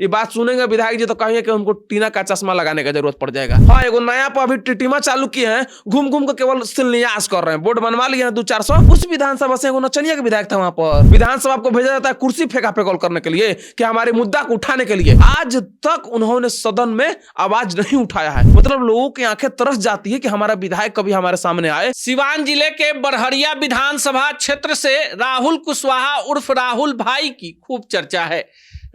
ये बात सुनेंगे विधायक जी तो कहेंगे कि उनको टीना का चश्मा लगाने का जरूरत पड़ जाएगा। हाँ, एगो नया पर अभी टिटिमा चालू किए हैं, घूम घूम के केवल शिलान्यास कर रहे हैं, बोर्ड बनवा लिए हैं 200-400। उस विधानसभा से एगो नचनिया के विधायक था वहां पर, विधानसभा को भेजा जाता है कुर्सी फेंका फेंकल करने के लिए कि हमारे मुद्दा को उठाने के लिए। आज तक उन्होंने सदन में आवाज नहीं उठाया है। मतलब लोगों की आंखें तरस जाती है कि हमारा विधायक कभी हमारे सामने आए। सिवान जिले के बड़हरिया विधानसभा क्षेत्र से राहुल कुशवाहा उर्फ राहुल भाई की खूब चर्चा है।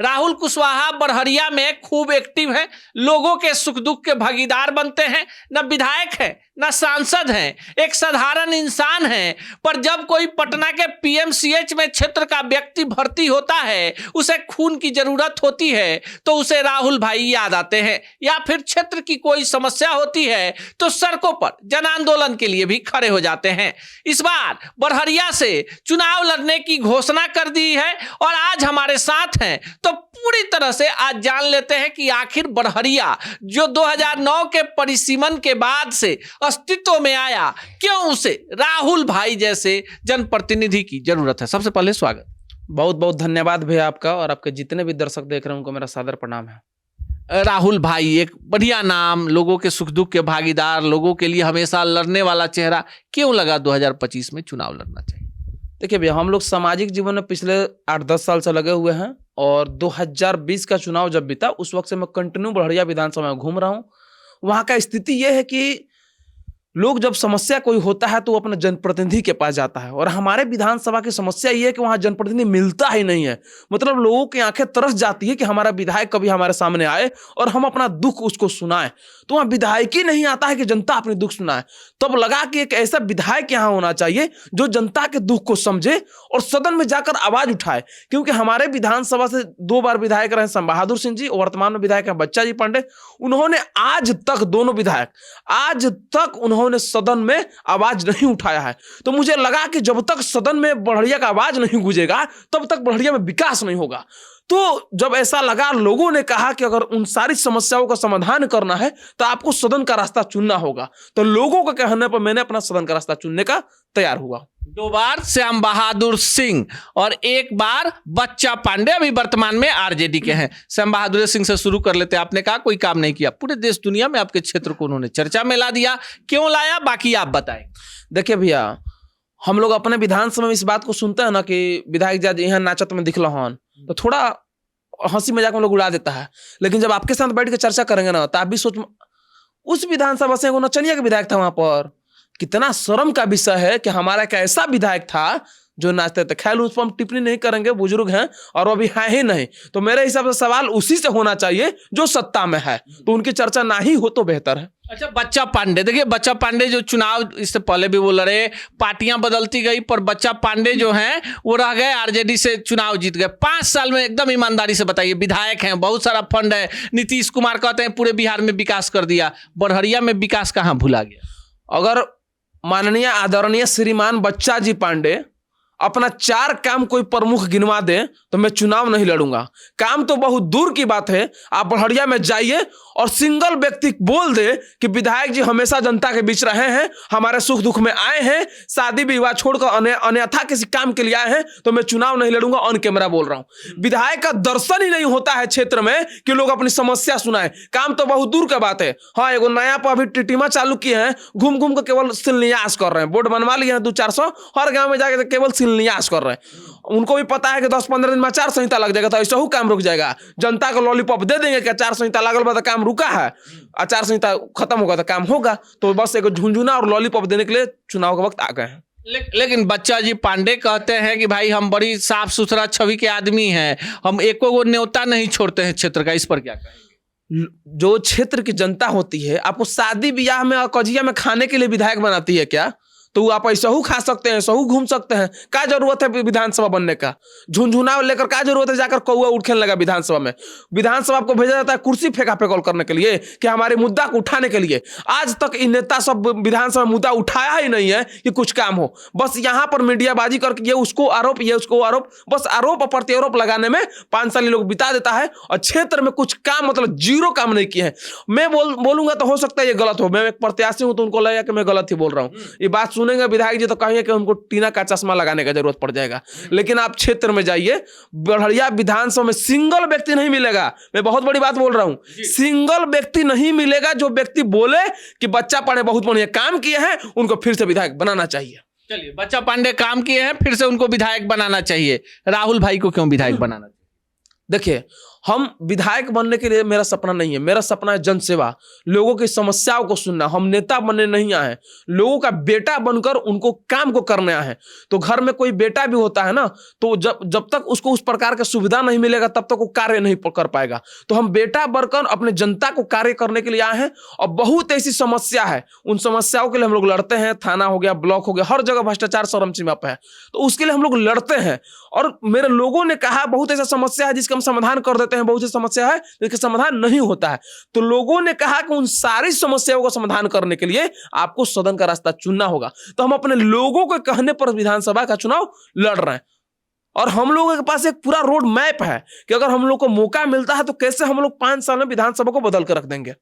राहुल कुशवाहा बड़हरिया में खूब एक्टिव है, लोगों के सुख दुख के भागीदार बनते हैं। न विधायक है न सांसद हैं, एक साधारण इंसान है। पर जब कोई पटना के पीएमसीएच में क्षेत्र का व्यक्ति भर्ती होता है, उसे खून की जरूरत होती है तो उसे राहुल भाई याद आते हैं, या फिर क्षेत्र की कोई समस्या होती है तो सड़कों पर जन आंदोलन के लिए भी खड़े हो जाते हैं। इस बार बड़हरिया से चुनाव लड़ने की घोषणा कर दी है और आज हमारे साथ हैं, तो पूरी तरह से आज जान लेते हैं कि आखिर बड़हरिया जो 2009 के परिसीमन के बाद से अस्तित्व में आया, क्यों उसे राहुल भाई जैसे जनप्रतिनिधि की जरूरत है। सबसे पहले स्वागत। बहुत बहुत धन्यवाद भैया आपका, और आपके जितने भी दर्शक देख रहे हैं उनको मेरा सादर प्रणाम है। राहुल भाई एक बढ़िया नाम, लोगों के सुख दुख के भागीदार, लोगों के लिए हमेशा लड़ने वाला चेहरा, क्यों लगा 2025 में चुनाव लड़ना चाहिए? देखिए भैया, हम लोग सामाजिक जीवन में पिछले 8-10 साल से लगे हुए हैं, और 2020 का चुनाव जब बीता उस वक्त से मैं कंटिन्यू बड़हरिया विधानसभा में घूम रहा हूँ। वहाँ का स्थिति यह है कि लोग जब समस्या कोई होता है तो वो अपने जनप्रतिनिधि के पास जाता है, और हमारे विधानसभा की समस्या ये है कि वहाँ जनप्रतिनिधि मिलता ही नहीं है। मतलब लोगों की आंखें तरस जाती है कि हमारा विधायक कभी हमारे सामने आए और हम अपना दुख उसको सुनाएं, तो वहाँ विधायक ही नहीं आता है कि जनता अपनी दुख सुनाए। तब लगा कि एक ऐसा विधायक यहाँ होना चाहिए जो जनता के दुख को समझे और सदन में जाकर आवाज उठाए। क्योंकि हमारे विधानसभा से 2 बार विधायक रहे श्याम बहादुर सिंह जी, और वर्तमान में विधायक है बच्चा जी पांडे। उन्होंने आज तक, दोनों विधायक आज तक उन्होंने सदन में आवाज नहीं उठाया है। तो मुझे लगा कि जब तक सदन में बड़हरिया का आवाज नहीं गूंजेगा तब तक बड़हरिया में विकास नहीं होगा। तो जब ऐसा लगा, लोगों ने कहा कि अगर उन सारी समस्याओं का समाधान करना है तो आपको सदन का रास्ता चुनना होगा। तो लोगों के कहने पर मैंने अपना सदन का रास्ता चुनने का तैयार हुआ। 2 बार श्याम बहादुर सिंह और 1 बार बच्चा पांडे, अभी वर्तमान में आरजेडी के हैं। श्याम बहादुर सिंह से शुरू कर लेते हैं। आपने कहा कोई काम नहीं किया, पूरे देश दुनिया में आपके क्षेत्र को उन्होंने चर्चा में ला दिया, क्यों लाया बाकी आप बताएं। देखिए भैया, हम लोग अपने विधानसभा में इस बात को सुनते हैं ना कि विधायक जी यहाँ नाचत में दिखला हन, तो थोड़ा हंसी मजाक में लोग उड़ा देता है। लेकिन जब आपके साथ बैठ के चर्चा करेंगे ना तो आप भी सोच, उस विधानसभा से एगो नचनिया के विधायक था वहां पर। कितना शर्म का विषय है कि हमारा एक ऐसा विधायक था जो नाचते थे। खैर उस पर हम टिप्पणी नहीं करेंगे, बुजुर्ग हैं और वो अभी है ही नहीं। तो मेरे हिसाब से सवाल उसी से होना चाहिए जो सत्ता में है, तो उनकी चर्चा ना ही हो तो बेहतर है। अच्छा, बच्चा पांडे, देखिए बच्चा पांडे जो चुनाव इससे पहले भी वो लड़े, पार्टियां बदलती गई, पर बच्चा पांडे जो हैं वो रह गए, आरजेडी से चुनाव जीत गए। 5 साल में एकदम ईमानदारी से बताइए, विधायक हैं, बहुत सारा फंड है, नीतीश कुमार कहते हैं पूरे बिहार में विकास कर दिया, बड़हरिया में विकास कहाँ भुला गया? अगर माननीय आदरणीय श्रीमान बच्चा जी पांडे अपना 4 काम कोई प्रमुख गिनवा दे तो मैं चुनाव नहीं लड़ूंगा। काम तो बहुत दूर की बात है, आप बड़हरिया में जाइए और सिंगल व्यक्ति बोल दे कि विधायक जी हमेशा जनता के बीच रहे हैं, हमारे सुख दुख में आए हैं, शादी विवाह छोड़कर अन्यथा किसी काम के लिए आए हैं, तो मैं चुनाव नहीं लड़ूंगा। ऑन कैमरा बोल रहा हूं। विधायक का दर्शन ही नहीं होता है क्षेत्र में कि लोग अपनी समस्या सुनाए। काम तो बहुत दूर की बात है। हाँ, एगो नया पर अभी टिटिमा चालू किए हैं, घूम घूम के केवल शिलान्यास कर रहे हैं, बोर्ड बनवा लिए हैं 200-400, हर गाँव में जाकर केवल शिलान्यास कर रहे हैं। उनको भी पता है कि 10-15 दिन में आचार संहिता लग जाएगा तो ऐसा ही काम रुक जाएगा। जनता को लॉलीपॉप दे देंगे कि आचार संहिता लागल बा तो काम रुका है, आचार संहिता खत्म होगा तो काम होगा। तो बस एक झुंझुना और लॉलीपॉप देने के लिए चुनाव का वक्त आ गए हैं। लेकिन बच्चा जी पांडे कहते हैं कि भाई हम बड़ी साफ सुथरा छवि के आदमी हैं, हम एको को न्योता नहीं छोड़ते हैं क्षेत्र का, इस पर क्या कहेंगे? जो क्षेत्र की जनता होती है, आपको शादी ब्याह में और कजिया में खाने के लिए विधायक बनाती है क्या? तो आप ऐसा ही खा सकते हैं, ऐसा ही घूम सकते हैं। क्या जरूरत है विधानसभा बनने का? झुंझुना लेकर क्या जरूरत है जाकर कौआ उठ खेलने लगा विधानसभा में? विधानसभा को भेजा जाता है कुर्सी फेंका फेंकल करने के लिए कि हमारे मुद्दा को उठाने के लिए। आज तक इन नेता सब विधानसभा मुद्दा उठाया ही नहीं है कि कुछ काम हो। बस यहाँ पर मीडियाबाजी करके ये उसको आरोप, ये उसको आरोप, बस आरोप और प्रत्यारोप लगाने में 5 साल लोग बिता देता है और क्षेत्र में कुछ काम, मतलब 0 काम नहीं किए हैं। मैं बोलूंगा तो हो सकता है ये गलत हो, मैं एक प्रत्याशी हूं तो उनको लगेगा कि मैं गलत ही बोल रहा हूँ। ये बात सुनेंगे विधायक जी तो कहेंगे कि उनको टीना का चश्मा लगाने का जरूरत पड़ जाएगा। लेकिन आप क्षेत्र में जाइए, बड़हरिया विधानसभा में सिंगल व्यक्ति नहीं मिलेगा, मैं बहुत बड़ी बात बोल रहा हूं, सिंगल व्यक्ति नहीं मिलेगा जो व्यक्ति बोले कि बच्चा पांडे बहुत बढ़िया काम किए हैं, उनको फिर से विधायक बनाना चाहिए। चलिए, बच्चा पांडे काम किए हैं, फिर से उनको विधायक बनाना चाहिए। राहुल भाई को क्यों विधायक बनाना चाहिए? देखिए, हम विधायक बनने के लिए मेरा सपना नहीं है, मेरा सपना है जनसेवा, लोगों की समस्याओं को सुनना। हम नेता बनने नहीं आए, लोगों का बेटा बनकर उनको काम को करने आए हैं। तो घर में कोई बेटा भी होता है ना, तो जब तक उसको उस प्रकार का सुविधा नहीं मिलेगा तब तक वो कार्य नहीं कर पाएगा। तो हम बेटा बनकर अपने जनता को कार्य करने के लिए आए हैं। और बहुत ऐसी समस्या है, उन समस्याओं के लिए हम लोग लड़ते हैं। थाना हो गया, ब्लॉक हो गया, हर जगह भ्रष्टाचार चरम सीमा पे है, तो उसके लिए हम लोग लड़ते हैं। और मेरे लोगों ने कहा बहुत ऐसा समस्या है जिसका हम समाधान कर देते हैं, बहुत सी समस्या है जिसका समाधान नहीं होता है। तो लोगों ने कहा कि उन सारी समस्याओं का समाधान करने के लिए आपको सदन का रास्ता चुनना होगा। तो हम अपने लोगों के कहने पर विधानसभा का चुनाव लड़ रहे हैं। और हम लोगों के पास एक पूरा रोड मैप है कि अगर हम लोग को मौका मिलता है तो कैसे हम लोग 5 साल में विधानसभा को बदल कर रख देंगे।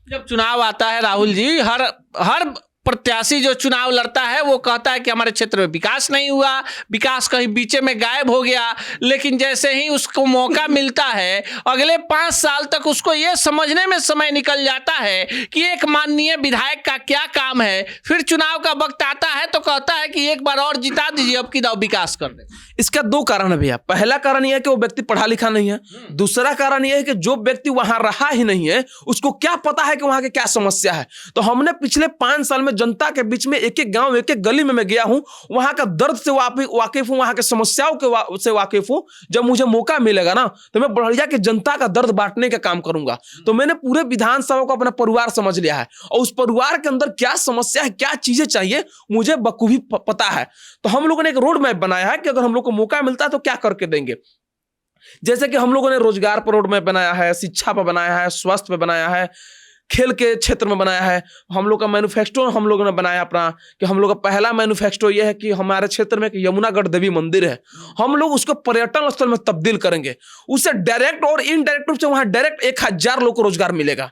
जब चुनाव आता है राहुल जी, हर प्रत्याशी जो चुनाव लड़ता है वो कहता है कि हमारे क्षेत्र में विकास नहीं हुआ, विकास कहीं बीचे में गायब हो गया। लेकिन जैसे ही उसको मौका मिलता है, अगले 5 साल तक उसको ये समझने में समय निकल जाता है कि एक माननीय विधायक का क्या काम है। फिर चुनाव का वक्त आता है तो कहता है कि एक बार और जिता दीजिए, अब की दाव विकास कर दे। इसका 2 कारण है भैया। पहला कारण यह है कि वो व्यक्ति पढ़ा लिखा नहीं है। दूसरा कारण यह है कि जो व्यक्ति वहां रहा ही नहीं है उसको क्या पता है कि वहां की क्या समस्या है। तो हमने पिछले 5 साल में जनता के बीच में एक एक गांव, एक एक गली में मैं गया हूं, वहां का दर्द से वाकिफ हूं, वहां के समस्याओं से वाकिफ हूं। जब मुझे मौका मिलेगा ना तो मैं बड़हरिया की जनता का दर्द बांटने का काम करूंगा। तो मैंने पूरे विधानसभा को अपना परिवार समझ लिया है और उस परिवार के अंदर क्या समस्या है, क्या चीजें चाहिए, मुझे बखूबी पता है। तो हम लोगों ने एक रोड मैप बनाया है कि अगर हम लोग को मौका मिलता है तो क्या करके देंगे। जैसे कि हम लोगों ने रोजगार पर रोड मैप बनाया है, शिक्षा पर बनाया है, स्वास्थ्य पे बनाया है, खेल के क्षेत्र में बनाया है। हम लोग का मैन्युफैक्चरो हम लोगों ने बनाया अपना, कि हम लोग का पहला मैन्युफैक्चरो ये है कि हमारे क्षेत्र में एक यमुनागढ़ देवी मंदिर है, हम लोग उसको पर्यटन स्थल में तब्दील करेंगे। उससे डायरेक्ट और इनडायरेक्ट रूप से वहां डायरेक्ट 1000 लोग को रोजगार मिलेगा।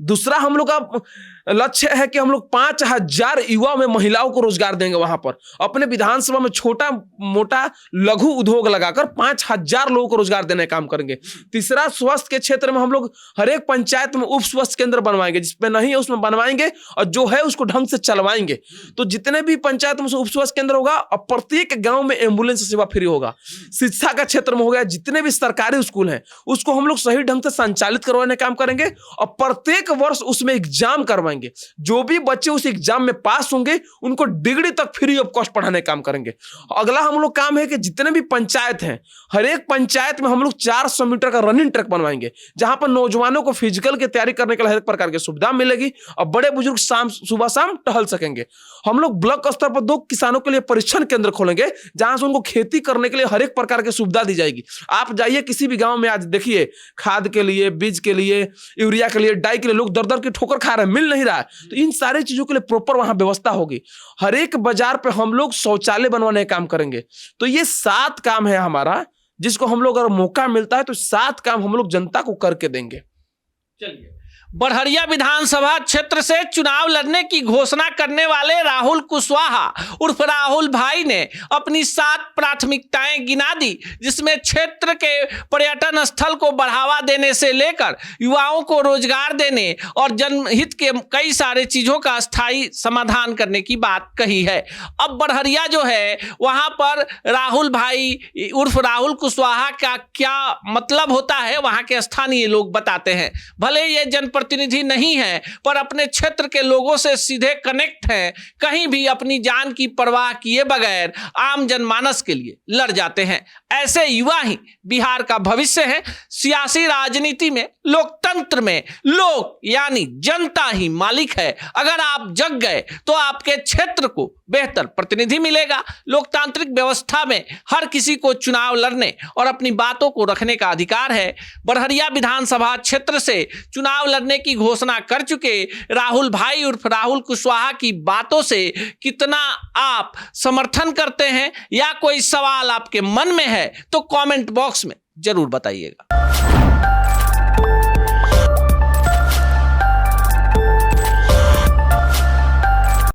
दूसरा हम लोग का लक्ष्य है कि हम लोग 5000 युवा में महिलाओं को रोजगार देंगे। वहां पर अपने विधानसभा में छोटा मोटा लघु उद्योग लगाकर 5000 लोगों को रोजगार देने का काम करेंगे। तीसरा, स्वास्थ्य के क्षेत्र में हम लोग हर एक पंचायत में उप स्वास्थ्य केंद्र बनवाएंगे, जिसमें नहीं है उसमें बनवाएंगे और जो है उसको ढंग से चलवाएंगे। तो जितने भी पंचायत में उप स्वास्थ्य केंद्र होगा और प्रत्येक गांव में एम्बुलेंस सेवा फ्री होगा। शिक्षा का क्षेत्र में हो गया, जितने भी सरकारी स्कूल हैं उसको हम लोग सही ढंग से संचालित करवाने का काम करेंगे और प्रत्येक वर्ष उसमें एग्जाम करवाएंगे। जो भी बच्चे उस एग्जाम में पास होंगे उनको डिग्री तक फ्री ऑफ कॉस्ट पढ़ाने का काम करेंगे। अगला हम लोग काम है कि जितने भी पंचायत हैं, हर एक पंचायत में हम लोग 400 मीटर का रनिंग ट्रैक बनवाएंगे, जहां पर नौजवानों को फिजिकल की तैयारी करने के लिए हर एक प्रकार की सुविधा मिलेगी और बड़े बुजुर्ग सुबह शाम टहल सकेंगे। हम लोग ब्लॉक स्तर पर 2 किसानों के लिए परीक्षण केंद्र खोलेंगे, जहां से उनको खेती करने के लिए हर एक प्रकार की सुविधा दी जाएगी। आप जाइए किसी भी गांव में, आज देखिए खाद के लिए, बीज के लिए, यूरिया के लिए, डाई के लिए लोग दर-दर की ठोकर खा रहे हैं, मिल नहीं रहा है। तो इन सारी चीजों के लिए प्रॉपर वहां व्यवस्था होगी। हर एक बाजार पे हम लोग शौचालय बनवाने का काम करेंगे। तो ये 7 काम है हमारा, जिसको हम लोग अगर मौका मिलता है तो 7 काम हम लोग जनता को करके देंगे। चलिए, बड़हरिया विधानसभा क्षेत्र से चुनाव लड़ने की घोषणा करने वाले राहुल कुशवाहा उर्फ राहुल भाई ने अपनी 7 प्राथमिकताएं गिना दी, जिसमें क्षेत्र के पर्यटन स्थल को बढ़ावा देने से लेकर युवाओं को रोजगार देने और जनहित के कई सारे चीजों का स्थायी समाधान करने की बात कही है। अब बड़हरिया जो है वहां पर राहुल भाई उर्फ राहुल कुशवाहा का क्या मतलब होता है वहां के स्थानीय लोग बताते हैं। भले ये जनप्रतिनिधि नहीं है पर अपने क्षेत्र के लोगों से सीधे कनेक्ट हैं, कहीं भी अपनी जान की परवाह किए बगैर आम जनमानस के लिए लड़ जाते हैं। ऐसे युवा ही बिहार का भविष्य है। सियासी राजनीति में, लोकतंत्र में लोग यानी जनता ही मालिक है। अगर आप जग गए तो आपके क्षेत्र को बेहतर प्रतिनिधि मिलेगा। लोकतांत्रिक व्यवस्था में हर किसी को चुनाव लड़ने और अपनी बातों को रखने का अधिकार है। बड़हरिया विधानसभा क्षेत्र से चुनाव लड़ने की घोषणा कर चुके राहुल भाई उर्फ राहुल कुशवाहा की बातों से कितना आप समर्थन करते हैं या कोई सवाल आपके मन में है तो कमेंट बॉक्स में जरूर बताइएगा।